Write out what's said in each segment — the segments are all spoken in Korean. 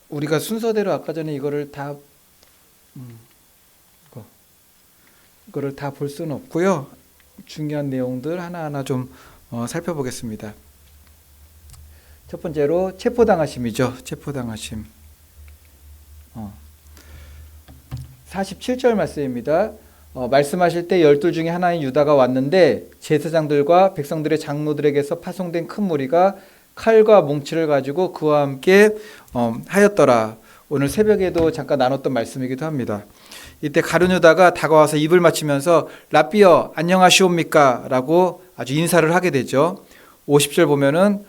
우리가 순서대로 아까 전에 이거를 다 음, 이거를 다 볼 수는 없고요. 중요한 내용들 하나하나 좀 살펴보겠습니다. 첫 번째로 체포당하심이죠. 체포당하심. 47절 말씀입니다. 말씀하실 때 12 중에 하나인 유다가 왔는데 제사장들과 백성들의 장로들에게서 파송된 큰 무리가 칼과 뭉치를 가지고 그와 함께 하였더라. 오늘 새벽에도 잠깐 나눴던 말씀이기도 합니다. 이때 가룟 유다가 다가와서 입을 맞추면서 라삐어 안녕하시옵니까? 라고 아주 인사를 하게 되죠. 50절 보면은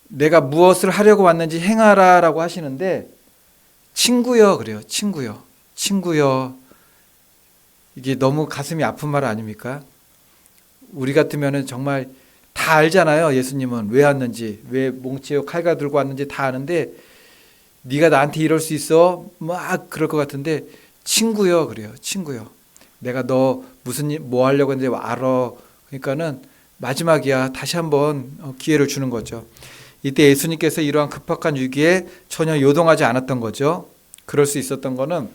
내가 무엇을 하려고 왔는지 행하라 라고 하시는데 친구여 그래요. 친구여. 이게 너무 가슴이 아픈 말 아닙니까? 우리 같으면은 정말 다 알잖아요. 예수님은 왜 왔는지, 왜 몽치요 칼과 들고 왔는지 다 아는데 네가 나한테 이럴 수 있어? 막 그럴 것 같은데 친구여 그래요. 친구여. 내가 너 무슨 일, 뭐 하려고 했는데 알아. 그러니까는 마지막이야. 다시 한번 기회를 주는 거죠. 이때 예수님께서 이러한 급박한 위기에 전혀 요동하지 않았던 거죠. 그럴 수 있었던 거는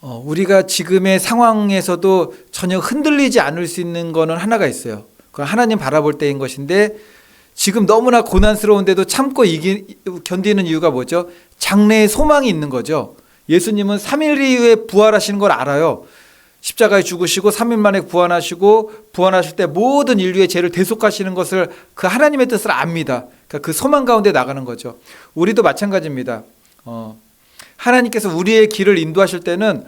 우리가 지금의 상황에서도 전혀 흔들리지 않을 수 있는 거는 하나가 있어요. 그건 하나님 바라볼 때인 것인데 지금 너무나 고난스러운데도 참고 견디는 이유가 뭐죠? 장래의 소망이 있는 거죠. 예수님은 3일 이후에 부활하시는 걸 알아요. 십자가에 죽으시고 3일 만에 부활하시고 부활하실 때 모든 인류의 죄를 대속하시는 것을 그 하나님의 뜻을 압니다. 그러니까 그 소망 가운데 나가는 거죠. 우리도 마찬가지입니다. 하나님께서 우리의 길을 인도하실 때는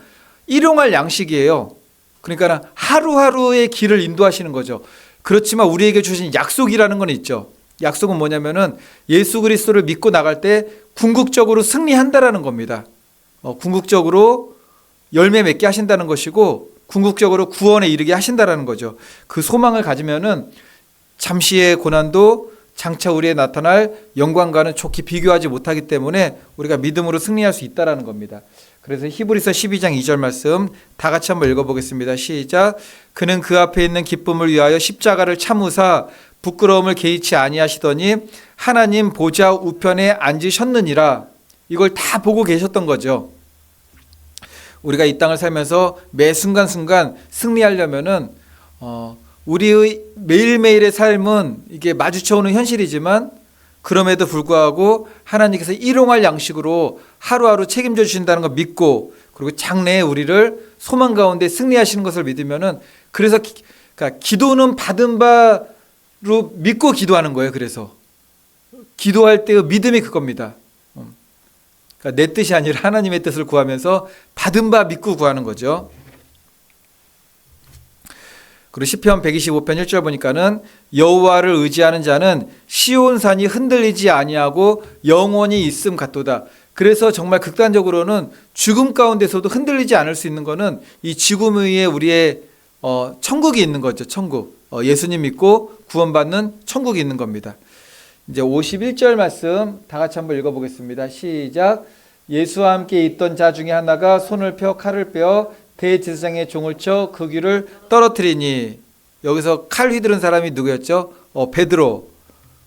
일용할 양식이에요. 그러니까 하루하루의 길을 인도하시는 거죠. 그렇지만 우리에게 주신 약속이라는 건 있죠. 약속은 뭐냐면은 예수 그리스도를 믿고 나갈 때 궁극적으로 승리한다라는 겁니다. 궁극적으로 열매 맺게 하신다는 것이고 궁극적으로 구원에 이르게 하신다라는 거죠. 그 소망을 가지면은 잠시의 고난도 장차 우리에 나타날 영광과는 좋게 비교하지 못하기 때문에 우리가 믿음으로 승리할 수 있다라는 겁니다. 그래서 히브리서 12장 2절 말씀 다 같이 한번 읽어보겠습니다. 시작. 그는 그 앞에 있는 기쁨을 위하여 십자가를 참으사 부끄러움을 개의치 아니하시더니 하나님 보좌 우편에 앉으셨느니라. 이걸 다 보고 계셨던 거죠. 우리가 이 땅을 살면서 매 순간순간 승리하려면은 우리의 매일매일의 삶은 이게 마주쳐오는 현실이지만 그럼에도 불구하고 하나님께서 일용할 양식으로 하루하루 책임져 주신다는 걸 믿고 그리고 장래에 우리를 소망 가운데 승리하시는 것을 믿으면은 그래서 그러니까 기도는 받은 바로 믿고 기도하는 거예요. 그래서 기도할 때의 믿음이 그겁니다. 그러니까 내 뜻이 아니라 하나님의 뜻을 구하면서 받은 바 믿고 구하는 거죠. 그리고 시편 125편 1절 보니까는 여호와를 의지하는 자는 시온산이 흔들리지 아니하고 영원히 있음 같도다. 그래서 정말 극단적으로는 죽음 가운데서도 흔들리지 않을 수 있는 거는 이 지구 위에 우리의 천국이 있는 거죠. 천국. 예수님 믿고 구원받는 천국이 있는 겁니다. 이제 51절 말씀 다 같이 한번 읽어보겠습니다. 시작. 예수와 함께 있던 자 중에 하나가 손을 펴 칼을 빼어 대제사장의 종을 쳐 그 귀를 떨어뜨리니. 여기서 칼 휘두른 사람이 누구였죠? 베드로.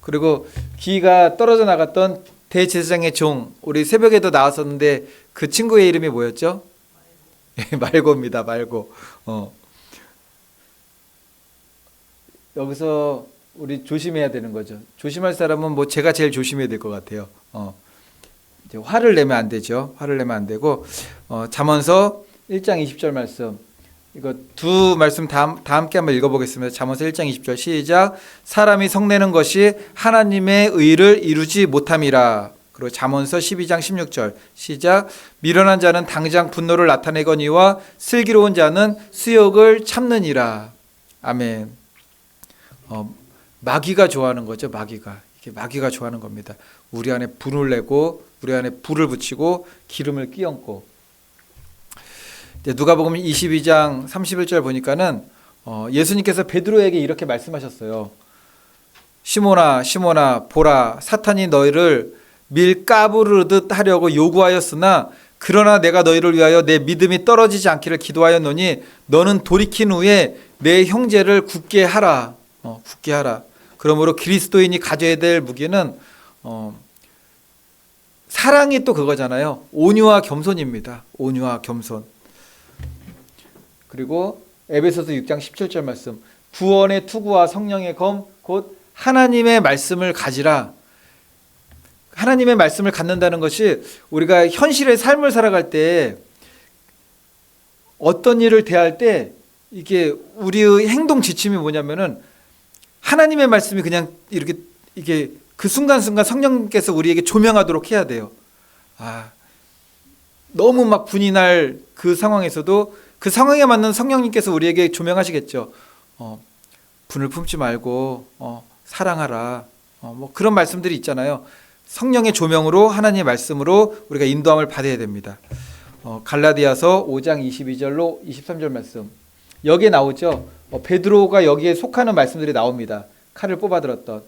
그리고 귀가 떨어져 나갔던 대제사장의 종. 우리 새벽에도 나왔었는데 그 친구의 이름이 뭐였죠? 말고입니다. 말고. 여기서 우리 조심해야 되는 거죠. 조심할 사람은 뭐 제가 제일 조심해야 될 것 같아요. 이제 화를 내면 안 되죠. 화를 내면 안 되고 잠언서 1장 20절 말씀 이거 두 말씀 다 함께 한번 읽어보겠습니다. 잠언서 1장 20절 시작. 사람이 성내는 것이 하나님의 의를 이루지 못함이라. 그리고 잠언서 12장 16절 시작. 미련한 자는 당장 분노를 나타내거니와 슬기로운 자는 수욕을 참느니라. 아멘. 마귀가 좋아하는 거죠. 마귀가 좋아하는 겁니다. 우리 안에 분을 내고 우리 안에 불을 붙이고 기름을 끼얹고. 누가복음 22장 31절 보니까는 예수님께서 베드로에게 이렇게 말씀하셨어요. 시몬아 시몬아 보라 사탄이 너희를 밀가부르듯 하려고 요구하였으나 그러나 내가 너희를 위하여 내 믿음이 떨어지지 않기를 기도하였노니 너는 돌이킨 후에 내 형제를 굳게 하라. 굳게 하라. 그러므로 그리스도인이 가져야 될 무기는 사랑이 또 그거잖아요. 온유와 겸손입니다. 온유와 겸손. 그리고 에베소서 6장 17절 말씀. 구원의 투구와 성령의 검 곧 하나님의 말씀을 가지라. 하나님의 말씀을 갖는다는 것이 우리가 현실의 삶을 살아갈 때 어떤 일을 대할 때 이게 우리의 행동 지침이 뭐냐면은 하나님의 말씀이 그냥 이게 그 순간순간 성령께서 우리에게 조명하도록 해야 돼요. 너무 막 분이 날 그 상황에서도 그 상황에 맞는 성령님께서 우리에게 조명하시겠죠. 분을 품지 말고 사랑하라. 뭐 그런 말씀들이 있잖아요. 성령의 조명으로 하나님의 말씀으로 우리가 인도함을 받아야 됩니다. 갈라디아서 5장 22절로 23절 말씀. 여기에 나오죠. 베드로가 여기에 속하는 말씀들이 나옵니다. 칼을 뽑아들었던.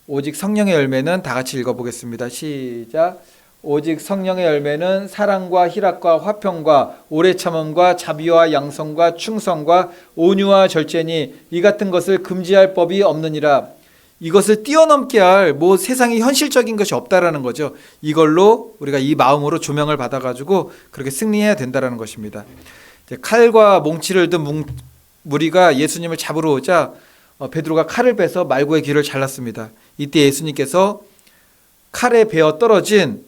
오직 성령의 열매는 다 같이 읽어보겠습니다. 시작. 오직 성령의 열매는 사랑과 희락과 화평과 오래 참음과 자비와 양성과 충성과 온유와 절제니 이 같은 것을 금지할 법이 없느니라. 이것을 뛰어넘게 할 뭐 세상에 현실적인 것이 없다라는 거죠. 이걸로 우리가 이 마음으로 조명을 받아가지고 그렇게 승리해야 된다라는 것입니다. 칼과 몽치를 든 무리가 예수님을 잡으러 오자 베드로가 칼을 빼서 말고의 귀를 잘랐습니다. 이때 예수님께서 칼에 베어 떨어진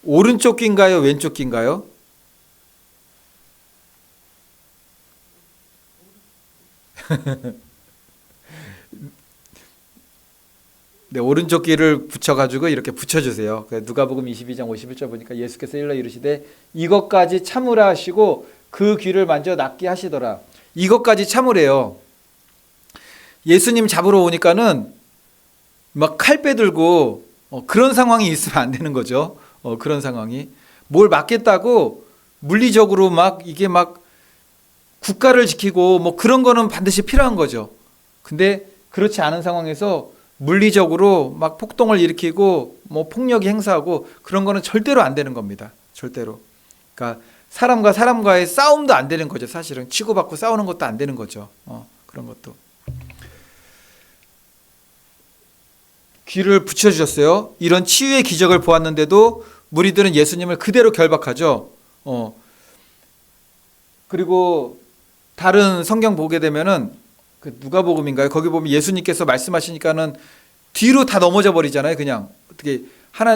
오른쪽 귀인가요? 왼쪽 귀인가요? 네, 오른쪽 귀를 붙여가지고 이렇게 붙여주세요. 누가복음 22장 51절 보니까 예수께서 일러 이르시되 이것까지 참으라 하시고 그 귀를 만져 낫게 하시더라. 이것까지 참으래요. 예수님 잡으러 오니까는 막 칼 빼들고 그런 상황이 있으면 안 되는 거죠. 그런 상황이. 뭘 막겠다고 물리적으로 막 이게 막 국가를 지키고 뭐 그런 거는 반드시 필요한 거죠. 근데 그렇지 않은 상황에서 물리적으로 막 폭동을 일으키고 뭐 폭력이 행사하고 그런 거는 절대로 안 되는 겁니다. 절대로. 그러니까 사람과 사람과의 싸움도 안 되는 거죠. 사실은 치고받고 싸우는 것도 안 되는 거죠. 그런 것도. 귀를 붙여주셨어요. 이런 치유의 기적을 보았는데도 무리들은 예수님을 그대로 결박하죠. 그리고 다른 성경 보게 되면은 그 누가복음인가요? 거기 보면 예수님께서 말씀하시니까는 뒤로 다 넘어져 버리잖아요. 그냥 어떻게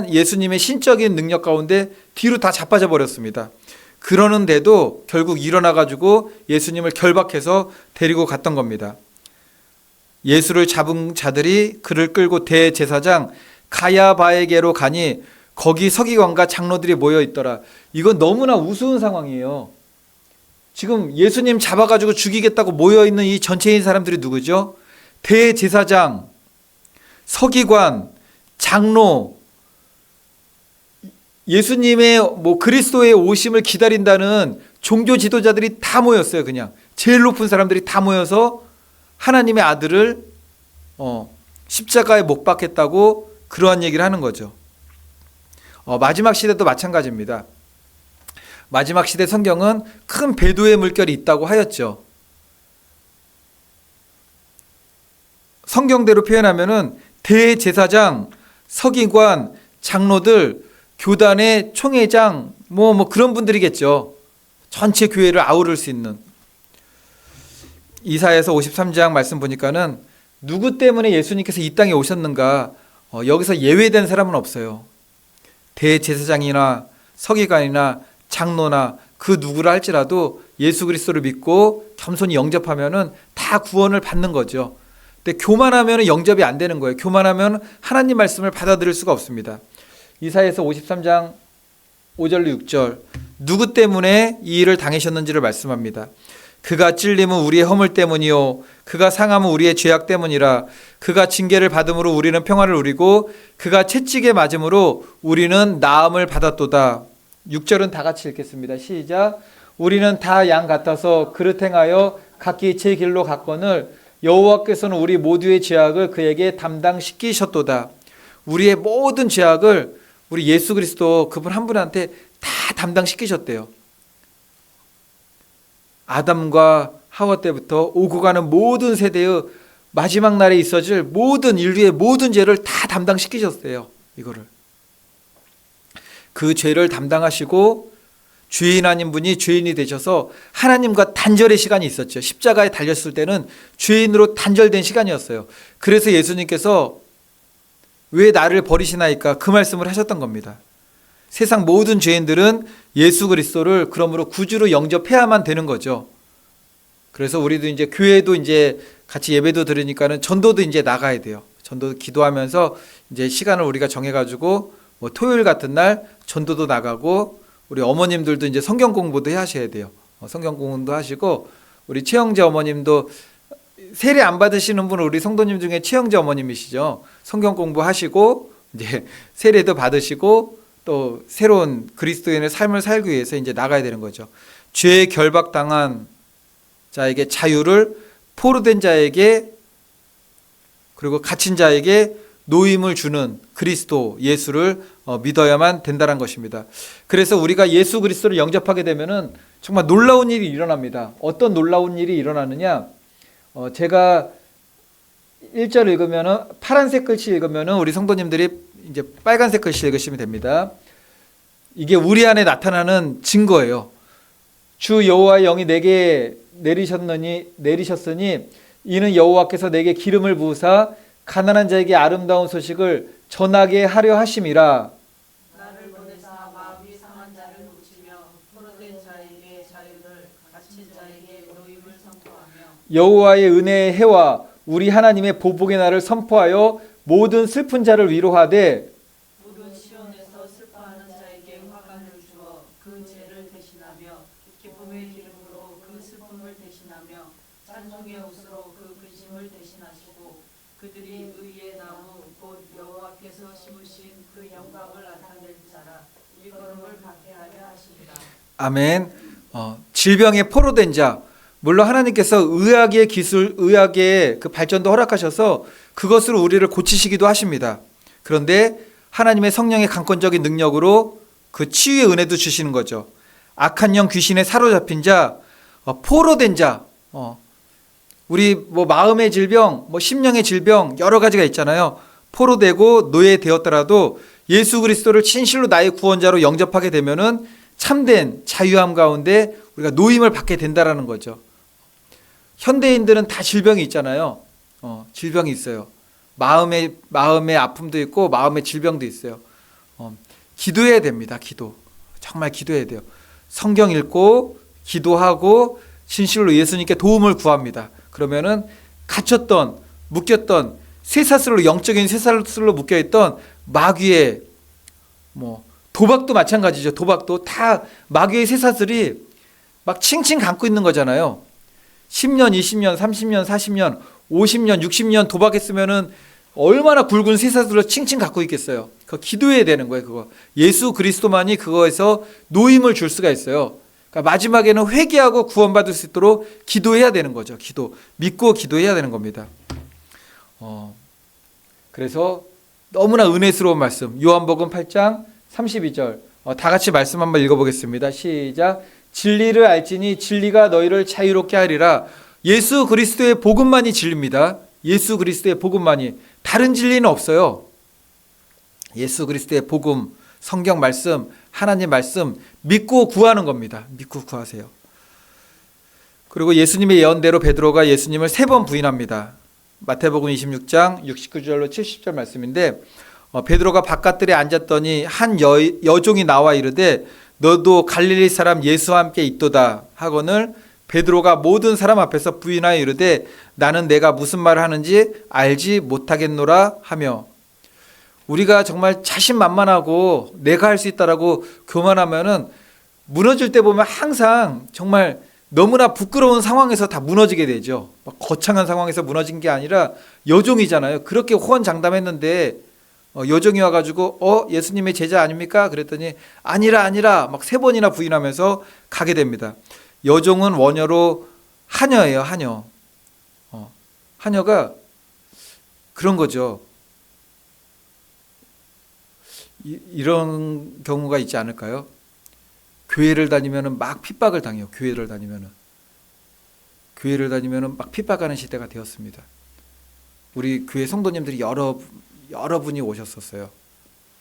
예수님의 신적인 능력 가운데 뒤로 다 자빠져 버렸습니다. 그러는데도 결국 일어나 가지고 예수님을 결박해서 데리고 갔던 겁니다. 예수를 잡은 자들이 그를 끌고 대제사장 가야바에게로 가니 거기 서기관과 장로들이 모여 있더라. 이건 너무나 우스운 상황이에요. 지금 예수님 잡아가지고 죽이겠다고 모여있는 이 전체인 사람들이 누구죠? 대제사장, 서기관, 장로, 예수님의 뭐 그리스도의 오심을 기다린다는 종교 지도자들이 다 모였어요. 그냥 제일 높은 사람들이 다 모여서 하나님의 아들을 십자가에 못 박겠다고 그러한 얘기를 하는 거죠. 마지막 시대도 마찬가지입니다. 마지막 시대 성경은 큰 배도의 물결이 있다고 하였죠. 성경대로 표현하면은 대제사장, 서기관, 장로들, 교단의 총회장 뭐 그런 분들이겠죠. 전체 교회를 아우를 수 있는. 이사야서 53장 말씀 보니까는 누구 때문에 예수님께서 이 땅에 오셨는가, 여기서 예외된 사람은 없어요. 대제사장이나 서기관이나 장로나 그 누구라 할지라도 예수 그리스도를 믿고 겸손히 영접하면은 다 구원을 받는 거죠. 근데 교만하면 영접이 안 되는 거예요. 교만하면 하나님 말씀을 받아들일 수가 없습니다. 이사야서 53장 5절로 6절 누구 때문에 이 일을 당하셨는지를 말씀합니다. 그가 찔림은 우리의 허물 때문이요 그가 상함은 우리의 죄악 때문이라. 그가 징계를 받음으로 우리는 평화를 누리고 그가 채찍에 맞음으로 우리는 나음을 받았도다. 6절은 다 같이 읽겠습니다. 시작. 우리는 다 양 같아서 그릇 행하여 각기 제 길로 갔거늘 여호와께서는 우리 모두의 죄악을 그에게 담당시키셨도다. 우리의 모든 죄악을 우리 예수 그리스도 그분 한 분한테 다 담당시키셨대요. 아담과 하와 때부터 오고 가는 모든 세대의 마지막 날에 있어질 모든 인류의 모든 죄를 다 담당시키셨어요. 이거를. 그 죄를 담당하시고 죄인 아닌 분이 죄인이 되셔서 하나님과 단절의 시간이 있었죠. 십자가에 달렸을 때는 죄인으로 단절된 시간이었어요. 그래서 예수님께서 왜 나를 버리시나이까 그 말씀을 하셨던 겁니다. 세상 모든 죄인들은 예수 그리스도를 그러므로 구주로 영접해야만 되는 거죠. 그래서 우리도 이제 교회도 이제 같이 예배도 드리니까는 전도도 이제 나가야 돼요. 전도 기도하면서 이제 시간을 우리가 정해가지고 뭐 토요일 같은 날 전도도 나가고 우리 어머님들도 이제 성경 공부도 하셔야 돼요. 성경 공부도 하시고 우리 최영재 어머님도 세례 안 받으시는 분은 우리 성도님 중에 최영재 어머님이시죠. 성경 공부하시고 이제 세례도 받으시고 또 새로운 그리스도인의 삶을 살기 위해서 이제 나가야 되는 거죠. 죄에 결박당한 자에게 자유를 포로된 자에게 그리고 갇힌 자에게 노임을 주는 그리스도 예수를 믿어야만 된다는 것입니다. 그래서 우리가 예수 그리스도를 영접하게 되면은 정말 놀라운 일이 일어납니다. 어떤 놀라운 일이 일어나느냐? 제가 1절 읽으면은 파란색 글씨 읽으면은 우리 성도님들이 이제 빨간색 글씨 읽으시면 됩니다. 이게 우리 안에 나타나는 증거예요. 주 여호와의 영이 내게 내리셨으니 이는 여호와께서 내게 기름을 부으사 가난한 자에게 아름다운 소식을 전하게 하려 하심이라. 나를 보내사 마음이 상한 자를 고치며 포로된 자에게 자유를 갇힌 자에게 노임을 선포하며 여호와의 은혜의 해와 우리 하나님의 보복의 날을 선포하여 모든 슬픈 자를 위로하되 무릇 시온에서 슬퍼하는 자에게 화관을 주어 그 죄를 대신하며 기쁨의 기름으로 그 슬픔을 대신하며 찬송의 옷으로 그 근심을 대신하시고 그들이 의의 나무 곧 여호와께서 심으신 그 영광을 나타낼 자라 일걸음을 받게 하려 하시리라. 아멘. 질병에 포로된 자, 물론 하나님께서 의학의 그 발전도 허락하셔서 그것으로 우리를 고치시기도 하십니다. 그런데 하나님의 성령의 강권적인 능력으로 그 치유의 은혜도 주시는 거죠. 악한 영 귀신에 사로잡힌 자, 포로된 자, 우리 뭐 마음의 질병, 뭐 심령의 질병 여러 가지가 있잖아요. 포로되고 노예되었더라도 예수 그리스도를 진실로 나의 구원자로 영접하게 되면은 참된 자유함 가운데 우리가 노임을 받게 된다라는 거죠. 현대인들은 다 질병이 있잖아요. 질병이 있어요. 마음의 아픔도 있고 마음의 질병도 있어요. 기도해야 됩니다. 기도. 정말 기도해야 돼요. 성경 읽고 기도하고 진실로 예수님께 도움을 구합니다. 그러면은 갇혔던 묶였던 쇠사슬로 영적인 쇠사슬로 묶여있던 마귀의 뭐 도박도 마찬가지죠. 도박도 다 마귀의 쇠사슬이 막 칭칭 감고 있는 거잖아요. 10년, 20년, 30년, 40년, 50년, 60년 도박했으면은 얼마나 굵은 쇠사슬로 칭칭 갖고 있겠어요. 그거 기도해야 되는 거예요. 그거 예수 그리스도만이 그거에서 노임을 줄 수가 있어요. 그러니까 마지막에는 회개하고 구원받을 수 있도록 기도해야 되는 거죠. 기도 믿고 기도해야 되는 겁니다. 그래서 너무나 은혜스러운 말씀 요한복음 8장 32절 다 같이 말씀 한번 읽어보겠습니다. 시작. 진리를 알지니 진리가 너희를 자유롭게 하리라. 예수 그리스도의 복음만이 진리입니다. 예수 그리스도의 복음만이. 다른 진리는 없어요. 예수 그리스도의 복음, 성경 말씀, 하나님 말씀 믿고 구하는 겁니다. 믿고 구하세요. 그리고 예수님의 예언대로 베드로가 예수님을 3번 부인합니다. 마태복음 26장 69절로 70절 말씀인데 베드로가 바깥들에 앉았더니 한 여종이 나와 이르되 너도 갈릴리 사람 예수와 함께 있도다 하거늘 베드로가 모든 사람 앞에서 부인하여 이르되 나는 내가 무슨 말을 하는지 알지 못하겠노라 하며. 우리가 정말 자신만만하고 내가 할 수 있다라고 교만하면은 무너질 때 보면 항상 정말 너무나 부끄러운 상황에서 다 무너지게 되죠. 막 거창한 상황에서 무너진 게 아니라 여종이잖아요. 그렇게 호언장담했는데 여종이 와가지고 예수님의 제자 아닙니까? 그랬더니 아니라 막 3번이나 부인하면서 가게 됩니다. 여종은 원어로 하녀예요. 하녀. 하녀가 그런 거죠. 이런 경우가 있지 않을까요? 교회를 다니면은 막 핍박을 당해요. 교회를 다니면은 막 핍박하는 시대가 되었습니다. 우리 교회 성도님들이 여러분이 오셨었어요.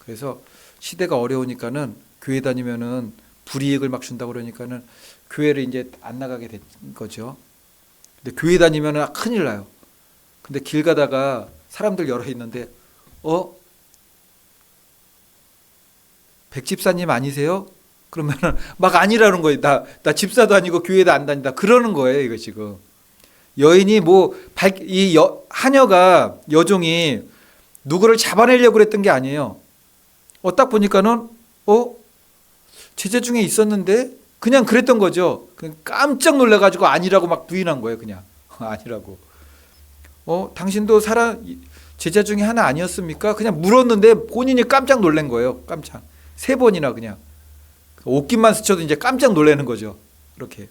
그래서 시대가 어려우니까는 교회 다니면은 불이익을 막 준다고 그러니까는 교회를 이제 안 나가게 된 거죠. 근데 교회 다니면은 큰일 나요. 근데 길 가다가 사람들 여러 있는데 백집사님 아니세요? 그러면은 막 아니라는 거예요. 나 집사도 아니고 교회도 안 다닌다. 그러는 거예요, 이거 지금. 여인이 하녀가 여종이 누구를 잡아내려고 그랬던 게 아니에요. 딱 보니까는 제자 중에 있었는데 그냥 그랬던 거죠. 그냥 깜짝 놀라가지고 아니라고 막 부인한 거예요, 그냥. 아니라고. 당신도 제자 중에 하나 아니었습니까? 그냥 물었는데 본인이 깜짝 놀란 거예요. 깜짝. 3번이나 그냥. 옷깃만 스쳐도 이제 깜짝 놀라는 거죠. 그렇게.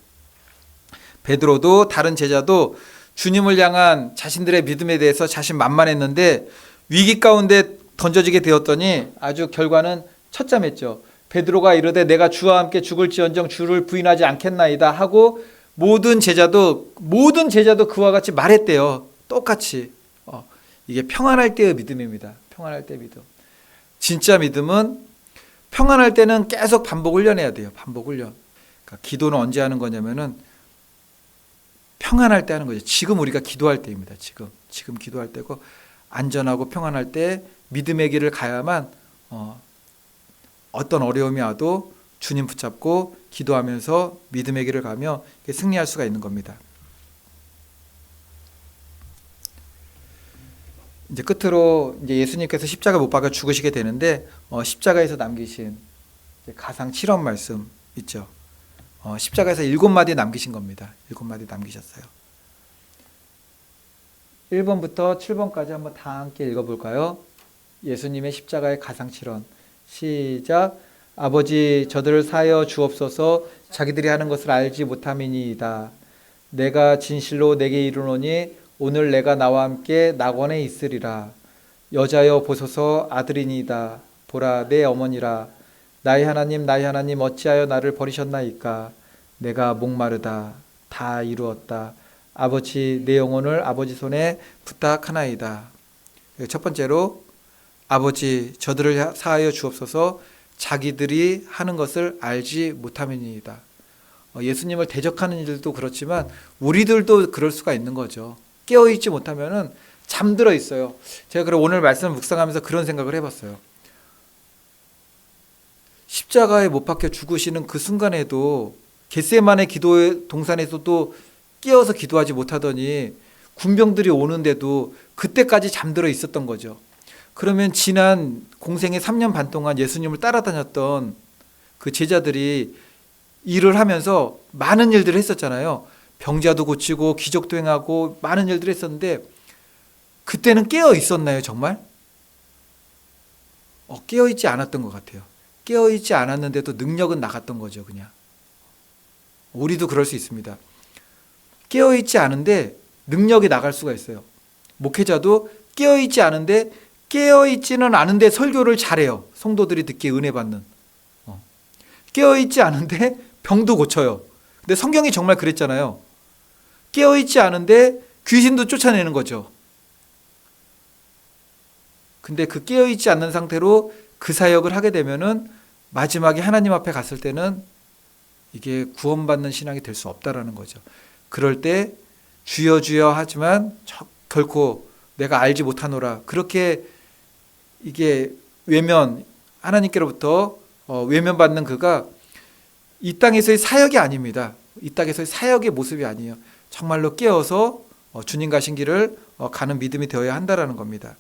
베드로도 다른 제자도 주님을 향한 자신들의 믿음에 대해서 자신만만했는데 위기 가운데 던져지게 되었더니 아주 결과는 처참했죠. 베드로가 이르되 내가 주와 함께 죽을지언정 주를 부인하지 않겠나이다 하고 모든 제자도 그와 같이 말했대요. 똑같이. 이게 평안할 때의 믿음입니다. 평안할 때의 믿음. 진짜 믿음은 평안할 때는 계속 반복 훈련해야 돼요. 반복 훈련. 그러니까 기도는 언제 하는 거냐면은 평안할 때 하는 거죠. 지금 우리가 기도할 때입니다. 지금 기도할 때고 안전하고 평안할 때 믿음의 길을 가야만 어떤 어려움이 와도 주님 붙잡고 기도하면서 믿음의 길을 가며 승리할 수가 있는 겁니다. 이제 끝으로 이제 예수님께서 십자가 못 박아 죽으시게 되는데 십자가에서 남기신 가상 7원 말씀 있죠. 십자가에서 7마디 남기신 겁니다. 7마디 남기셨어요. 1번부터 7번까지 한번 다 함께 읽어볼까요? 예수님의 십자가의 가상 7원. 시작. 아버지 저들을 사하여 주옵소서. 자기들이 하는 것을 알지 못함이니이다. 내가 진실로 내게 이르노니 오늘 내가 나와 함께 낙원에 있으리라. 여자여 보소서 아들이니이다. 보라 내 어머니라. 나의 하나님 어찌하여 나를 버리셨나이까. 내가 목마르다. 다 이루었다. 아버지 내 영혼을 아버지 손에 부탁하나이다. 첫 번째로 아버지 저들을 사하여 주옵소서. 자기들이 하는 것을 알지 못함이니이다. 예수님을 대적하는 일도 그렇지만 우리들도 그럴 수가 있는 거죠. 깨어있지 못하면은 잠들어 있어요. 제가 그래 오늘 말씀을 묵상하면서 그런 생각을 해봤어요. 십자가에 못 박혀 죽으시는 그 순간에도 겟세마네 기도의 동산에서도 깨어서 기도하지 못하더니 군병들이 오는데도 그때까지 잠들어 있었던 거죠. 그러면 지난 공생의 3년 반 동안 예수님을 따라다녔던 그 제자들이 일을 하면서 많은 일들을 했었잖아요. 병자도 고치고 기적도 행하고 많은 일들을 했었는데 그때는 깨어 있었나요, 정말? 깨어 있지 않았던 것 같아요. 깨어 있지 않았는데도 능력은 나갔던 거죠, 그냥. 우리도 그럴 수 있습니다. 깨어 있지 않은데 능력이 나갈 수가 있어요. 목회자도 깨어 있지 않은데 깨어 있지는 않은데 설교를 잘해요. 성도들이 듣기에 은혜 받는. 깨어 있지 않은데 병도 고쳐요. 근데 성경이 정말 그랬잖아요. 깨어있지 않은데 귀신도 쫓아내는 거죠. 근데 그 깨어있지 않는 상태로 그 사역을 하게 되면은 마지막에 하나님 앞에 갔을 때는 이게 구원받는 신앙이 될 수 없다라는 거죠. 그럴 때 주여 주여 하지만 결코 내가 알지 못하노라. 그렇게 이게 하나님께로부터 외면받는 그가 이 땅에서의 사역이 아닙니다. 이 땅에서의 사역의 모습이 아니에요. 정말로 깨어서 주님 가신 길을 가는 믿음이 되어야 한다라는 겁니다.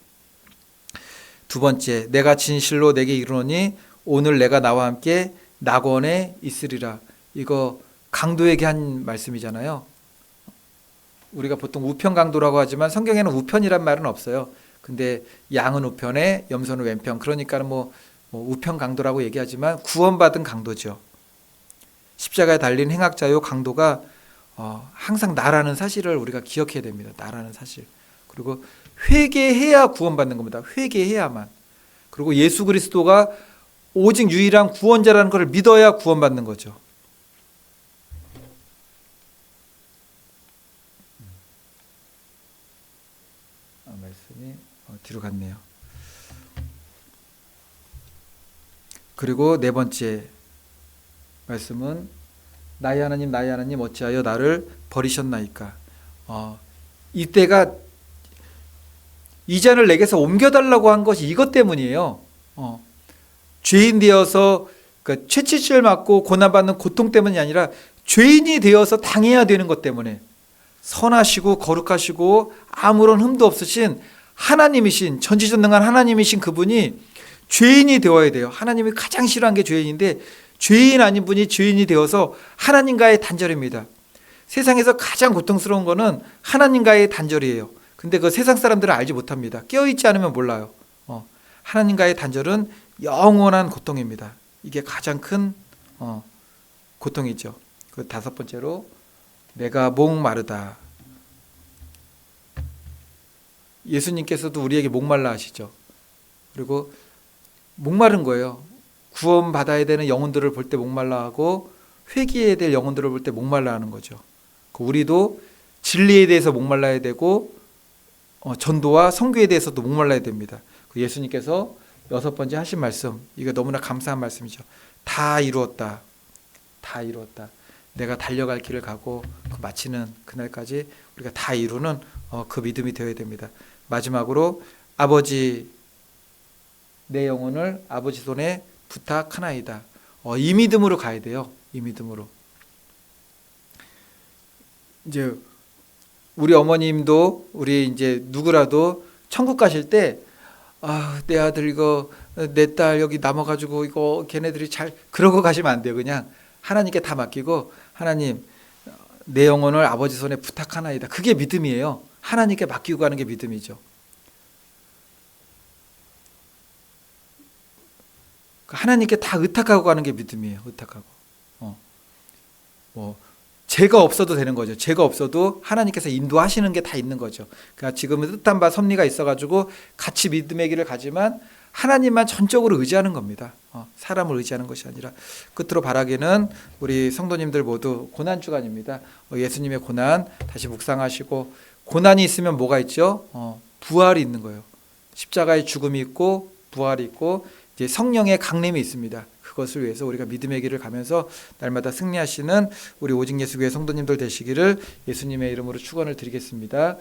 두 번째, 내가 진실로 내게 이르노니 오늘 내가 나와 함께 낙원에 있으리라. 이거 강도에게 한 말씀이잖아요. 우리가 보통 우편 강도라고 하지만 성경에는 우편이란 말은 없어요. 근데 양은 우편에 염소는 왼편. 그러니까 뭐 우편 강도라고 얘기하지만 구원받은 강도죠. 십자가에 달린 행악자요 강도가 항상 나라는 사실을 우리가 기억해야 됩니다. 나라는 사실. 그리고 회개해야 구원받는 겁니다. 회개해야만. 그리고 예수 그리스도가 오직 유일한 구원자라는 것을 믿어야 구원받는 거죠. 말씀. 뒤로 갔네요. 그리고 네 번째 말씀은 나의 하나님 어찌하여 나를 버리셨나이까. 이때가 이 잔을 내게서 옮겨달라고 한 것이 이것 때문이에요. 죄인 되어서 그러니까 채찍질 맞고 고난받는 고통 때문이 아니라 죄인이 되어서 당해야 되는 것 때문에 선하시고 거룩하시고 아무런 흠도 없으신 하나님이신 전지전능한 하나님이신 그분이 죄인이 되어야 돼요. 하나님이 가장 싫어하는 게 죄인인데 죄인 아닌 분이 죄인이 되어서 하나님과의 단절입니다. 세상에서 가장 고통스러운 거는 하나님과의 단절이에요. 근데 그 세상 사람들은 알지 못합니다. 깨어있지 않으면 몰라요. 하나님과의 단절은 영원한 고통입니다. 이게 가장 큰 고통이죠. 그 다섯 번째로 내가 목마르다. 예수님께서도 우리에게 목말라 하시죠. 그리고 목마른 거예요. 구원받아야 되는 영혼들을 볼 때 목말라 하고 회개해야 될 영혼들을 볼 때 목말라 하는 거죠. 우리도 진리에 대해서 목말라야 되고 전도와 선교에 대해서도 목말라야 됩니다. 예수님께서 여섯 번째 하신 말씀, 이거 너무나 감사한 말씀이죠. 다 이루었다. 다 이루었다. 내가 달려갈 길을 가고 마치는 그날까지 우리가 다 이루는 그 믿음이 되어야 됩니다. 마지막으로 아버지 내 영혼을 아버지 손에 부탁하나이다. 이 믿음으로 가야 돼요. 이 믿음으로. 이제 우리 어머님도 우리 이제 누구라도 천국 가실 때 내 아들 이거 내 딸 여기 남아가지고 이거 걔네들이 잘 그러고 가시면 안 돼요. 그냥 하나님께 다 맡기고 하나님 내 영혼을 아버지 손에 부탁하나이다. 그게 믿음이에요. 하나님께 맡기고 가는 게 믿음이죠. 하나님께 다 의탁하고 가는 게 믿음이에요. 의탁하고. 죄가 없어도 되는 거죠. 죄가 없어도 하나님께서 인도하시는 게 다 있는 거죠. 그러니까 지금은 뜻한 바 섭리가 있어가지고 같이 믿음의 길을 가지만 하나님만 전적으로 의지하는 겁니다. 사람을 의지하는 것이 아니라. 끝으로 바라기는 우리 성도님들 모두 고난주간입니다. 예수님의 고난 다시 묵상하시고 고난이 있으면 뭐가 있죠? 부활이 있는 거예요. 십자가의 죽음이 있고 부활이 있고 이제 성령의 강림이 있습니다. 그것을 위해서 우리가 믿음의 길을 가면서 날마다 승리하시는 우리 오직 예수교회 성도님들 되시기를 예수님의 이름으로 축원을 드리겠습니다.